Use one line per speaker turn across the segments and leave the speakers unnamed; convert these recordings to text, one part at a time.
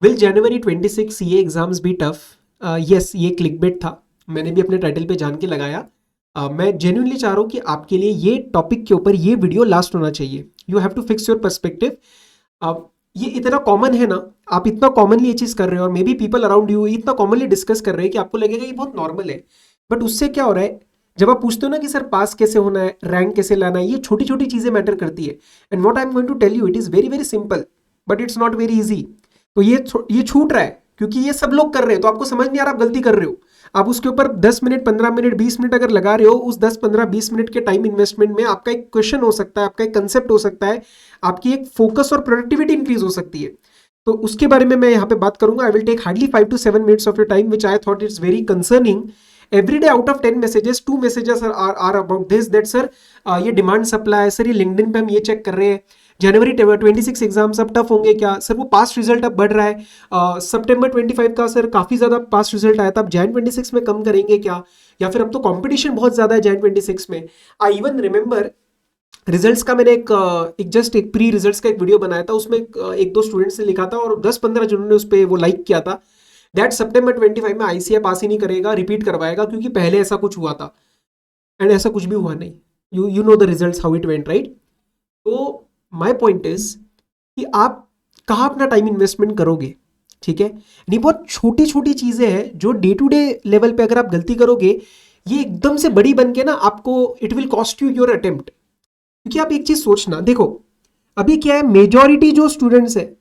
Will January 26 CA exams be tough? Yes, ये clickbait था, मैंने भी अपने टाइटल पे जान के लगाया। मैं जेन्युइनली चाह रहा हूँ कि आपके लिए ये टॉपिक के ऊपर ये वीडियो लास्ट होना चाहिए। You have to fix your perspective. अब ये इतना कॉमन है ना, आप इतना कॉमनली ये चीज़ कर रहे हो और may be people around you इतना कॉमनली डिस्कस कर रहे हैं कि आपको लगेगा ये बहुत नॉर्मल है। बट उससे क्या हो रहा है, जब आप पूछते हो ना कि सर पास कैसे होना है, रैंक कैसे लाना है, ये छोटी छोटी चीज़ें मैटर करती है। And what I am going to tell you, it is very very simple, but it's not very easy. तो ये छूट रहा है क्योंकि ये सब लोग कर रहे हैं, तो आपको समझ नहीं आ रहा आप गलती कर रहे हो। आप उसके ऊपर 10 मिनट, 15 मिनट, 20 मिनट अगर लगा रहे हो, उस 10, 15, 20 मिनट के टाइम इन्वेस्टमेंट में आपका एक क्वेश्चन हो सकता है, आपका एक कंसेप्ट हो सकता है, आपकी एक फोकस और प्रोडक्टिविटी इंक्रीज हो सकती है। तो उसके बारे में मैं यहाँ पे बात करूंगा। I will take hardly 5 to 7 minutes of your time, which I thought it's very concerning. Every day out of 10 messages 2 messages are about this, that sir ये डिमांड सप्लाई, सर ये लिंक्डइन पे हम ये चेक कर रहे हैं, जनवरी 26 exams अब tough होंगे क्या सर, वो पास्ट रिजल्ट अब बढ़ रहा है, सितंबर 25 का सर काफी ज्यादा पास्ट रिजल्ट आया था, अब जैन 26 में कम करेंगे क्या, या फिर अब तो कंपटीशन बहुत ज्यादा है जैन 26 में। आई इवन रिमेंबर रिजल्ट्स का मैंने एक जस्ट एक प्री रिजल्ट्स का एक वीडियो बनाया था, उसमें एक दो स्टूडेंट्स ने लिखा था और 10-15 जनों ने उस पर वो लाइक किया था, दैट सितंबर 25 में आईसीए पास ही नहीं करेगा, रिपीट करवाएगा, क्योंकि पहले ऐसा कुछ हुआ था। एंड ऐसा कुछ भी हुआ नहीं। You know the results how it went, right? तो माय पॉइंट इज कि आप कहाँ अपना टाइम इन्वेस्टमेंट करोगे, ठीक है? नहीं, बहुत छोटी छोटी चीजें हैं जो डे टू डे लेवल पे अगर आप गलती करोगे, ये एकदम से बड़ी बन के ना आपको it will cost you your attempt. क्योंकि आप एक चीज सोचना, देखो अभी क्या है, मेजॉरिटी जो स्टूडेंट्स है,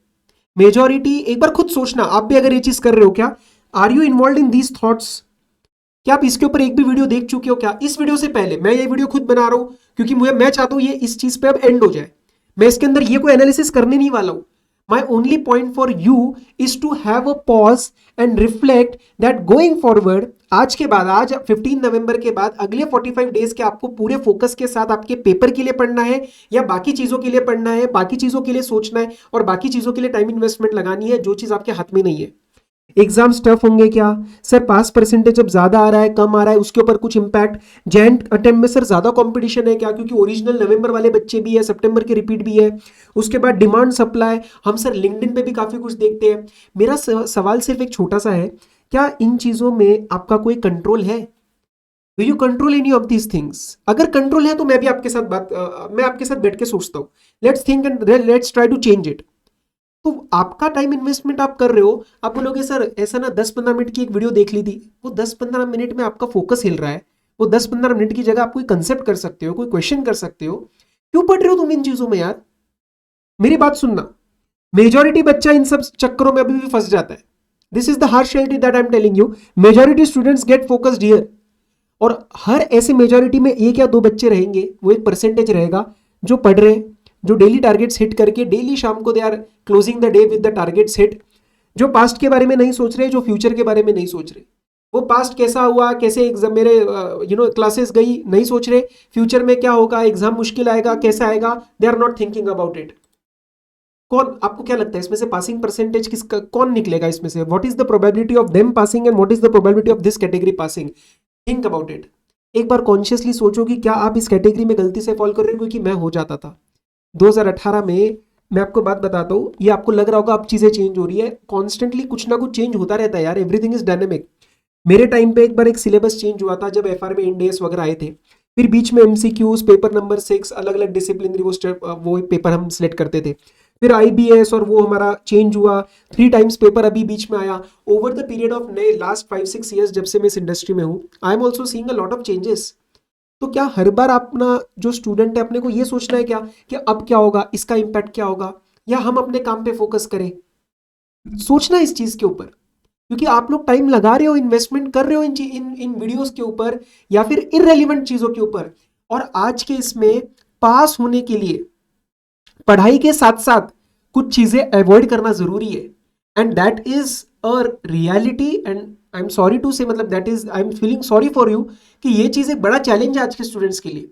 मेजॉरिटी, एक बार खुद सोचना, आप भी अगर ये चीज कर रहे हो क्या, are you involve in these thoughts? क्या आप इसके ऊपर एक भी वीडियो देख चुके हो क्या? इस वीडियो से पहले मैं ये वीडियो खुद बना रहा हूं क्योंकि मैं चाहता हूं ये इस चीज पे अब एंड हो जाए। मैं इसके अंदर ये कोई एनालिसिस करने नहीं वाला हूं। My only point for you is to have a pause and reflect that going forward, आज के बाद, आज 15 नवंबर के बाद अगले 45 डेज के आपको पूरे फोकस के साथ आपके पेपर के लिए पढ़ना है या बाकी चीजों के लिए पढ़ना है, बाकी चीजों के लिए सोचना है और बाकी चीजों के लिए टाइम इन्वेस्टमेंट लगानी है, जो चीज आपके हाथ में नहीं है। एग्जाम्स टफ होंगे क्या सर, पास परसेंटेज अब ज्यादा आ रहा है कम आ रहा है, उसके ऊपर कुछ इंपैक्ट? जैन अटेम्प्ट में सर ज्यादा कंपटीशन है क्या, क्योंकि ओरिजिनल नवंबर वाले बच्चे भी है, सितंबर के रिपीट भी है। उसके बाद डिमांड सप्लाई, हम सर लिंक्डइन पे भी काफी कुछ देखते हैं। मेरा सवाल सिर्फ एक छोटा सा है, क्या इन चीजों में आपका कोई कंट्रोल है? Do you control any of these things? अगर कंट्रोल है तो मैं भी आपके साथ मैं आपके साथ बैठ के सोचता हूँ, let's think and let's try to change it. तो आपका टाइम इन्वेस्टमेंट आप कर रहे हो, आप बोलोगे सर ऐसा ना 10-15 मिनट की एक वीडियो देख ली थी, वो 10-15 मिनट में आपका फोकस हिल रहा है, वो 10-15 मिनट की जगह आप कोई कंसेप्ट कर सकते हो, कोई क्वेश्चन कर सकते हो, क्यों पढ़ रहे हो तुम इन चीजों में यार? मेरी बात सुनना, मेजॉरिटी बच्चा इन सब चक्करों में अभी भी फंस जाता है। This is the harsh reality that I am telling you. Majority students get focused here, और हर ऐसे मेजॉरिटी में एक या दो बच्चे रहेंगे, वो एक परसेंटेज रहेगा जो पढ़ रहे हैं, जो डेली टारगेट्स हिट करके डेली शाम को they are closing the day with the targets hit, जो पास्ट के बारे में नहीं सोच रहे, जो फ्यूचर के बारे में नहीं सोच रहे। वो पास्ट कैसा हुआ, कैसे एग्जाम मेरे क्लासेस गई, नहीं सोच रहे, फ्यूचर में क्या होगा, एग्जाम मुश्किल आएगा कैसा आएगा, they are not thinking about it. कौन, आपको क्या लगता है इसमें से पासिंग परसेंटेज किसका, कौन निकलेगा इसमें से? What is the probability of them passing and what is the probability of this category passing? Think about it. एक बार कॉन्शियसली सोचो कि क्या आप इस कैटेगरी में गलती से फॉल कर रहे हो, क्योंकि मैं हो जाता था 2018 में। मैं आपको बात बताता हूँ, ये आपको लग रहा होगा अब चीजें चेंज हो रही है, कॉन्स्टेंटली कुछ ना कुछ चेंज होता रहता है यार, एवरीथिंग इज डायनेमिक। मेरे टाइम पे एक बार एक सिलेबस चेंज हुआ था जब एफआर में इंडेस वगैरह आए थे, फिर बीच में एमसीक्यूज, पेपर नंबर 6, अलग अलग डिसिप्लिनरी वो पेपर हम सिलेक्ट करते थे, फिर आईबीएस और वो हमारा चेंज हुआ, 3 टाइम्स पेपर अभी बीच में आया। ओवर द पीरियड ऑफ नए लास्ट 5-6 ईयर्स जब से मैं इस इंडस्ट्री में हूँ, I am also seeing a lot of changes. तो क्या हर बार अपना जो स्टूडेंट है अपने को ये सोचना है क्या कि अब क्या होगा, इसका इम्पैक्ट क्या होगा, या हम अपने काम पे फोकस करें? सोचना इस चीज के ऊपर, क्योंकि आप लोग टाइम लगा रहे हो, इन्वेस्टमेंट कर रहे हो इन वीडियोस के ऊपर या फिर इररेलेवेंट चीजों के ऊपर। और आज के इसमें पास होने के लिए पढ़ाई के साथ साथ कुछ चीजें अवॉइड करना जरूरी है, and that is a reality. And I am sorry to say, मतलब that is, I am feeling sorry for you कि ये चीज एक बड़ा चैलेंज है आज के स्टूडेंट्स के लिए।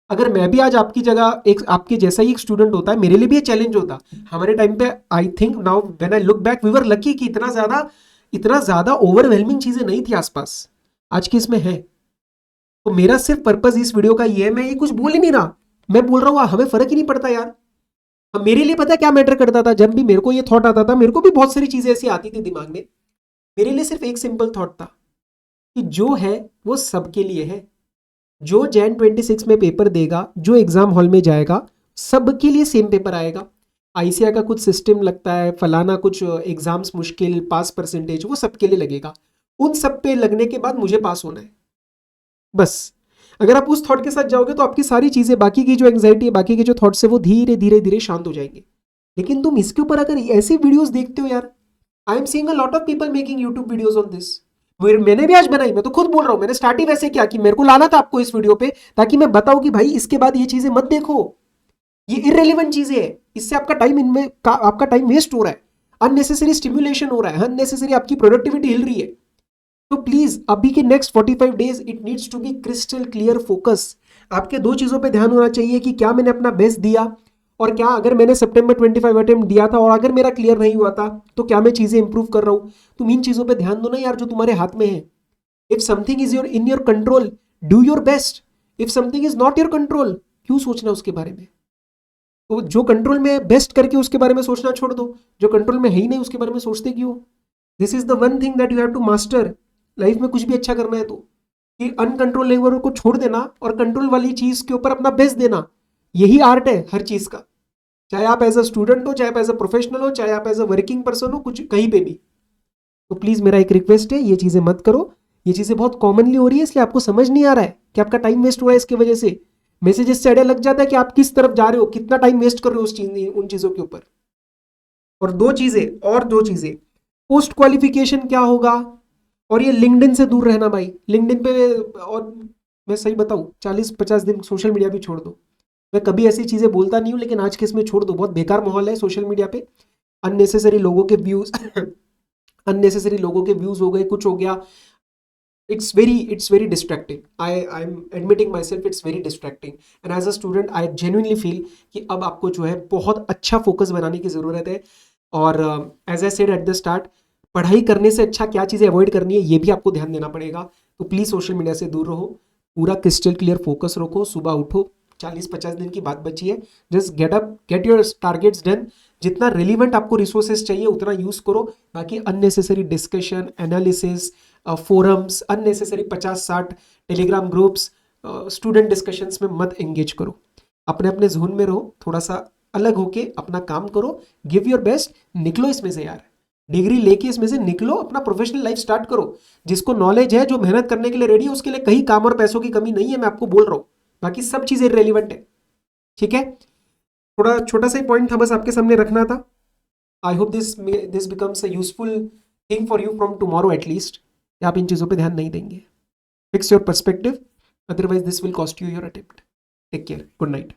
अगर मैं भी आज आपकी जगह एक आपके जैसा ही एक स्टूडेंट होता है, मेरे लिए भी ये चैलेंज होता। हमारे टाइम पे I think now when I look back we were lucky कि इतना ज्यादा ओवरवेलमिंग चीजें नहीं थी आसपास, आज की इसमें है। तो मेरा सिर्फ पर्पस इस वीडियो का ये है, मैं ये कुछ बोल ही नहीं रहा, मैं बोल रहा हूँ हमें फर्क ही नहीं पड़ता यार। अब मेरे लिए पता है क्या मैटर करता था, जब भी मेरे को ये थॉट आता था, मेरे को भी बहुत सारी चीजें ऐसी आती थी दिमाग में, मेरे लिए सिर्फ एक सिंपल थॉट था कि जो है वो सबके लिए है। जो जैन 26 में पेपर देगा, जो एग्जाम हॉल में जाएगा, सबके लिए सेम पेपर आएगा। आईसीआई का कुछ सिस्टम लगता है, फलाना कुछ एग्जाम्स मुश्किल, पास परसेंटेज, वो सबके लिए लगेगा। उन सब पे लगने के बाद मुझे पास होना है, बस। अगर आप उस थॉट के साथ जाओगे तो आपकी सारी चीजें, बाकी की जो एंग्जाइटी है, बाकी के जो थॉट्स है, वो धीरे धीरे धीरे शांत हो जाएंगे। लेकिन तुम इसके ऊपर अगर ऐसी वीडियोस देखते हो यार, I am seeing a lot of people making YouTube videos on this. मैंने भी आज बनाई, मैं तो खुद बोल रहा हूं, मैंने स्टार्ट ही वैसे किया कि मेरे को लाना था आपको इस वीडियो पे, ताकि मैं बताऊं कि भाई इसके बाद ये चीजें मत देखो, ये इररेलेवेंट चीजें हैं, इससे आपका टाइम आपका टाइम वेस्ट हो रहा है, अननेसेसरी स्टिमुलेशन हो रहा है, अननेसेसरी आपकी प्रोडक्टिविटी हिल रही है। तो प्लीज अभी के next 45 days it needs to be crystal clear focus. आपके दो चीजों पे ध्यान होना चाहिए कि क्या मैंने अपना बेस्ट दिया, और क्या अगर मैंने सितंबर 25 अटेम्प्ट दिया था और अगर मेरा क्लियर नहीं हुआ था तो क्या मैं चीजें इंप्रूव कर रहा हूं। तुम इन चीजों पे ध्यान दो ना यार, जो तुम्हारे हाथ में है। If something is your in your control, do your best. If something is not your control, क्यों सोचना उसके बारे में। तो जो कंट्रोल में बेस्ट करके उसके बारे में सोचना छोड़ दो, जो कंट्रोल में है ही नहीं उसके बारे में सोचते क्यों। This is the one thing that you have to master life में, कुछ भी अच्छा करना है तो, कि अनकंट्रोल लेवल को छोड़ देना और कंट्रोल वाली चीज के ऊपर अपना बेस्ट देना। यही आर्ट है हर चीज का, चाहे आप एज अ स्टूडेंट हो, चाहे आप एज अ प्रोफेशनल हो, चाहे आप एज अ वर्किंग पर्सन हो, कुछ कहीं पे भी। तो प्लीज मेरा एक रिक्वेस्ट है, ये चीजें मत करो। ये चीजें बहुत कॉमनली हो रही है, इसलिए आपको समझ नहीं आ रहा है कि आपका टाइम वेस्ट हो रहा है इसकी वजह से। मैसेजेस से आइडिया लग जाता है कि आप किस तरफ जा रहे हो, कितना टाइम वेस्ट कर रहे हो उन चीजों के ऊपर। और दो चीजें, पोस्ट क्वालिफिकेशन क्या होगा, और ये लिंक्डइन से दूर रहना भाई। लिंक्डइन पे, और मैं सही बताऊं, 40-50 दिन सोशल मीडिया भी छोड़ दो। मैं कभी ऐसी चीजें बोलता नहीं हूं, लेकिन आज के इसमें छोड़ दो, बहुत बेकार माहौल है सोशल मीडिया पे। अननेसेसरी लोगों के व्यूज अननेसेसरी लोगों के व्यूज हो गए, कुछ हो गया। It's very distracting. I'm admitting myself, it's very distracting. And as a student I genuinely feel कि अब आपको जो है बहुत अच्छा फोकस बनाने की ज़रूरत है। और as I said at the start, पढ़ाई करने से अच्छा क्या चीज़ें अवॉइड करनी है ये भी आपको ध्यान देना पड़ेगा। तो प्लीज़ सोशल मीडिया से दूर रहो, पूरा क्रिस्टल क्लियर फोकस रखो, सुबह उठो। 40-50 दिन की बात बची है, just get up, get your targets done. जितना रिलीवेंट आपको रिसोर्सेज चाहिए उतना यूज़ करो। बाकी unnecessary discussion, analysis, forums, unnecessary 50-60 Telegram groups, student discussions में मत एंगेज करो। अपने अपने जोन में रहो, थोड़ा सा अलग होके अपना काम करो, गिव योर बेस्ट, निकलो इसमें से यार। डिग्री लेके इसमें से निकलो, अपना प्रोफेशनल लाइफ स्टार्ट करो। जिसको नॉलेज है, जो मेहनत करने के लिए रेडी है, उसके लिए कहीं काम और पैसों की कमी नहीं है, मैं आपको बोल रहा हूँ। बाकी सब चीजें इररिलेवेंट है, ठीक है। थोड़ा छोटा सा ही पॉइंट था, बस आपके सामने रखना था। I hope this becomes a useful thing for you from tomorrow at least. आप इन चीज़ों पे ध्यान नहीं देंगे। Fix your perspective, otherwise this will cost you your attempt. Take care, good night.